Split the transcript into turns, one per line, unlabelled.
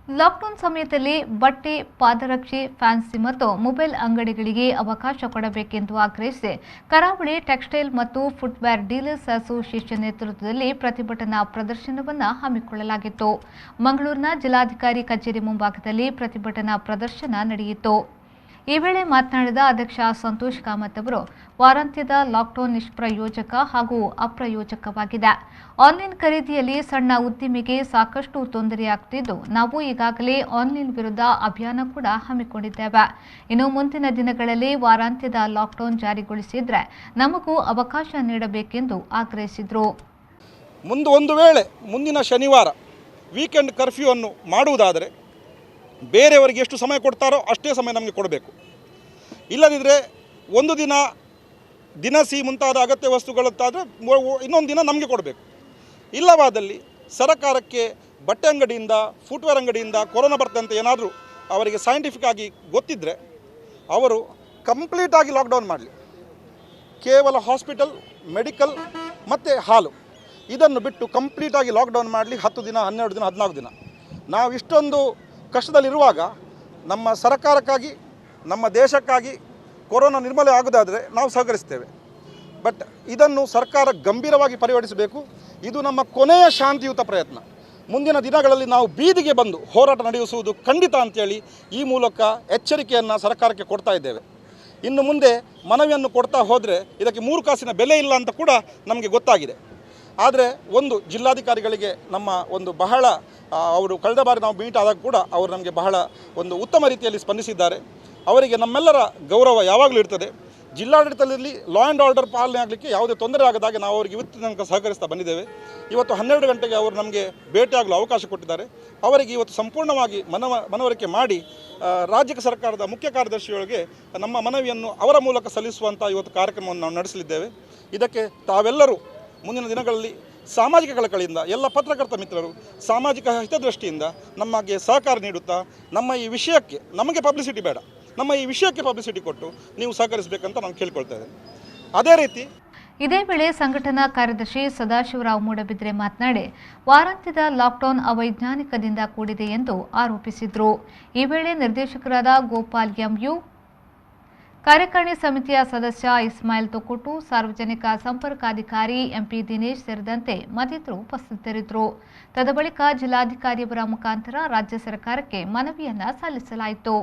Lockdown ಸಮಯದಲ್ಲಿ ಬಟ್ಟೆ, ಪಾದರಕ್ಷೆ, fancy ಮತ್ತು ಮೊಬೈಲ್ ಅಂಗಡಿಗಳಿಗೆ ಅವಕಾಶ ಕೊಡಬೇಕೆಂದು ಆಗ್ರಹಿಸಿ ಕರಾವಳಿ ಟೆಕ್ಸ್ಟೈಲ್ ಮತ್ತು ಫುಟ್ವೇರ್ ಡೀಲರ್ಸ್ ಅಸೋಸಿಯೇಷನ್ ನೇತೃತ್ವದಲ್ಲಿ ಪ್ರತಿಭಟನಾ ಪ್ರದರ್ಶನವನ್ನು ಹಮ್ಮಿಕೊಳ್ಳಲಾಗಿತ್ತು. ಮಂಗಳೂರಿನ ಜಿಲ್ಲಾಧಿಕಾರಿ ಕಚೇರಿ ಮುಂಭಾಗದಲ್ಲಿ ಪ್ರತಿಭಟನಾ ಪ್ರದರ್ಶನ ನಡೆಯಿತು. ಈ ವೇಳೆ ಮಾತನಾಡಿದ ಅಧ್ಯಕ್ಷ ಸಂತೋಷ್ ಕಾಮತ್ ಅವರು, ವಾರಾಂತ್ಯದ ಲಾಕ್ಡೌನ್ ನಿಷ್ಪ್ರಯೋಜಕ ಹಾಗೂ ಅಪ್ರಯೋಜಕವಾಗಿದೆ. ಆನ್ಲೈನ್ ಖರೀದಿಯಲ್ಲಿ ಸಣ್ಣ ಉದ್ದಿಮೆಗೆ ಸಾಕಷ್ಟು ತೊಂದರೆಯಾಗುತ್ತಿದ್ದು, ನಾವು ಈಗಾಗಲೇ ಆನ್ಲೈನ್ ವಿರುದ್ಧ ಅಭಿಯಾನ ಕೂಡ ಹಮ್ಮಿಕೊಂಡಿದ್ದೇವೆ. ಇನ್ನು ಮುಂದಿನ ದಿನಗಳಲ್ಲಿ ವಾರಾಂತ್ಯದ ಲಾಕ್ಡೌನ್ ಜಾರಿಗೊಳಿಸಿದ್ರೆ ನಮಗೂ ಅವಕಾಶ ನೀಡಬೇಕೆಂದು ಆಗ್ರಹಿಸಿದರು.
ಒಂದು ವೇಳೆ ಮುಂದಿನ ಶನಿವಾರ ವೀಕೆಂಡ್ ಕರ್ಫ್ಯೂ ಅನ್ನು ಮಾಡುವುದಾದರೆ ಬೇರೆಯವರಿಗೆ ಎಷ್ಟು ಸಮಯ ಕೊಡ್ತಾರೋ ಅಷ್ಟೇ ಸಮಯ ನಮಗೆ ಕೊಡಬೇಕು. ಇಲ್ಲದಿದ್ದರೆ ಒಂದು ದಿನ ದಿನಸಿ ಮುಂತಾದ ಅಗತ್ಯ ವಸ್ತುಗಳಂತಾದರೆ ಇನ್ನೊಂದು ದಿನ ನಮಗೆ ಕೊಡಬೇಕು. ಇಲ್ಲವಾದಲ್ಲಿ ಸರ್ಕಾರಕ್ಕೆ ಬಟ್ಟೆ ಅಂಗಡಿಯಿಂದ, ಫುಟ್ವೇರ್ ಅಂಗಡಿಯಿಂದ ಕೊರೋನಾ ಬರ್ತಂತೆ ಏನಾದರೂ ಅವರಿಗೆ ಸೈಂಟಿಫಿಕ್ ಆಗಿ ಗೊತ್ತಿದ್ದರೆ ಅವರು ಕಂಪ್ಲೀಟಾಗಿ ಲಾಕ್ಡೌನ್ ಮಾಡಲಿ. ಕೇವಲ ಹಾಸ್ಪಿಟಲ್, ಮೆಡಿಕಲ್ ಮತ್ತು ಹಾಲು ಇದನ್ನು ಬಿಟ್ಟು ಕಂಪ್ಲೀಟಾಗಿ ಲಾಕ್ಡೌನ್ ಮಾಡಲಿ. 10 ದಿನ, 12 ದಿನ, 14 ದಿನ. ನಾವು ಇಷ್ಟೊಂದು ಕಷ್ಟದಲ್ಲಿರುವಾಗ ನಮ್ಮ ಸರ್ಕಾರಕ್ಕಾಗಿ, ನಮ್ಮ ದೇಶಕ್ಕಾಗಿ ಕೊರೋನಾ ನಿರ್ಮೂಲನೆ ಆಗೋದಾದರೆ ನಾವು ಸಹಕರಿಸ್ತೇವೆ. ಬಟ್ ಇದನ್ನು ಸರ್ಕಾರ ಗಂಭೀರವಾಗಿ ಪರಿಗಣಿಸಬೇಕು. ಇದು ನಮ್ಮ ಕೊನೆಯ ಶಾಂತಿಯುತ ಪ್ರಯತ್ನ. ಮುಂದಿನ ದಿನಗಳಲ್ಲಿ ನಾವು ಬೀದಿಗೆ ಬಂದು ಹೋರಾಟ ನಡೆಸುವುದು ಖಂಡಿತ ಅಂತೇಳಿ ಈ ಮೂಲಕ ಎಚ್ಚರಿಕೆಯನ್ನು ಸರ್ಕಾರಕ್ಕೆ ಕೊಡ್ತಾ ಇದ್ದೇವೆ. ಇನ್ನು ಮುಂದೆ ಮನವಿಯನ್ನು ಕೊಡ್ತಾ ಹೋದರೆ ಇದಕ್ಕೆ 3 ಕಾಸಿನ ಬೆಲೆ ಇಲ್ಲ ಅಂತ ಕೂಡ ನಮಗೆ ಗೊತ್ತಾಗಿದೆ. ಆದರೆ ಒಂದು ಜಿಲ್ಲಾಧಿಕಾರಿಗಳಿಗೆ ನಮ್ಮ ಒಂದು ಬಹಳ ಅವರು ಕಳೆದ ಬಾರಿ ನಾವು ಮೀಟ್ ಆದಾಗ ಕೂಡ ಅವರು ನಮಗೆ ಬಹಳ ಒಂದು ಉತ್ತಮ ರೀತಿಯಲ್ಲಿ ಸ್ಪಂದಿಸಿದ್ದಾರೆ. ಅವರಿಗೆ ನಮ್ಮೆಲ್ಲರ ಗೌರವ ಯಾವಾಗಲೂ ಇರ್ತದೆ. ಜಿಲ್ಲಾಡಳಿತದಲ್ಲಿ ಲಾ ಆ್ಯಂಡ್ ಆರ್ಡರ್ ಪಾಲನೆ ಆಗಲಿಕ್ಕೆ ಯಾವುದೇ ತೊಂದರೆ ಆಗದಾಗೆ ನಾವು ಅವರಿಗೆ ಇವತ್ತು ತನಕ ಸಹಕರಿಸ್ತಾ ಬಂದಿದ್ದೇವೆ. ಇವತ್ತು 12 ಗಂಟೆಗೆ ಅವರು ನಮಗೆ ಭೇಟಿಯಾಗಲು ಅವಕಾಶ ಕೊಟ್ಟಿದ್ದಾರೆ. ಅವರಿಗೆ ಇವತ್ತು ಸಂಪೂರ್ಣವಾಗಿ ಮನವರಿಕೆ ಮಾಡಿ ರಾಜ್ಯ ಸರ್ಕಾರದ ಮುಖ್ಯ ಕಾರ್ಯದರ್ಶಿಯೊಳಗೆ ನಮ್ಮ ಮನವಿಯನ್ನು ಅವರ ಮೂಲಕ ಸಲ್ಲಿಸುವಂಥ ಇವತ್ತು ಕಾರ್ಯಕ್ರಮವನ್ನು ನಾವು ನಡೆಸಲಿದ್ದೇವೆ. ಇದಕ್ಕೆ ತಾವೆಲ್ಲರೂ ಮುಂದಿನ ದಿನಗಳಲ್ಲಿ ಸಾಮಾಜಿಕ ಕಳಕಳಿಯಿಂದ ಎಲ್ಲ ಪತ್ರಕರ್ತ ಮಿತ್ರರು ಸಾಮಾಜಿಕ ಹಿತದೃಷ್ಟಿಯಿಂದ ನಮಗೆ ಸಹಕಾರ ನೀಡುತ್ತಾ ನಮ್ಮ ಈ ವಿಷಯಕ್ಕೆ ನಮಗೆ ಪಬ್ಲಿಸಿಟಿ ಬೇಡ, ನಮ್ಮ ಈ ವಿಷಯಕ್ಕೆ ಪಬ್ಲಿಸಿಟಿ ಕೊಟ್ಟು ನೀವು ಸಹಕರಿಸಬೇಕಂತ ನಾನು ಕೇಳ್ಕೊಳ್ತಾ ಇದ್ದೇನೆ. ಅದೇ ರೀತಿ
ಇದೇ ವೇಳೆ ಸಂಘಟನಾ ಕಾರ್ಯದರ್ಶಿ ಸದಾಶಿವರಾವ್ ಮೂಡಬಿದ್ರೆ ಮಾತನಾಡಿ, ವಾರಾಂತ್ಯದ ಲಾಕ್ಡೌನ್ ಅವೈಜ್ಞಾನಿಕದಿಂದ ಕೂಡಿದೆ ಎಂದು ಆರೋಪಿಸಿದರು. ಈ ವೇಳೆ ನಿರ್ದೇಶಕರಾದ ಗೋಪಾಲ್ ಎಂಯು, ಕಾರ್ಯಕಾರಿಣಿ ಸಮಿತಿಯ ಸದಸ್ಯ ಇಸ್ಮಾಯಿಲ್ ತೊಕ್ಕೊಟ್ಟು, ಸಾರ್ವಜನಿಕ ಸಂಪರ್ಕಾಧಿಕಾರಿ ಎಂಪಿ ದಿನೇಶ್ ಸೇರಿದಂತೆ ಮತ್ತಿತರರು ಉಪಸ್ಥಿತರಿದ್ದರು. ತದಬಳಿಕ ಜಿಲ್ಲಾಧಿಕಾರಿಯವರ ಮುಖಾಂತರ ರಾಜ್ಯ ಸರ್ಕಾರಕ್ಕೆ ಮನವಿಯನ್ನ ಸಲ್ಲಿಸಲಾಯಿತು.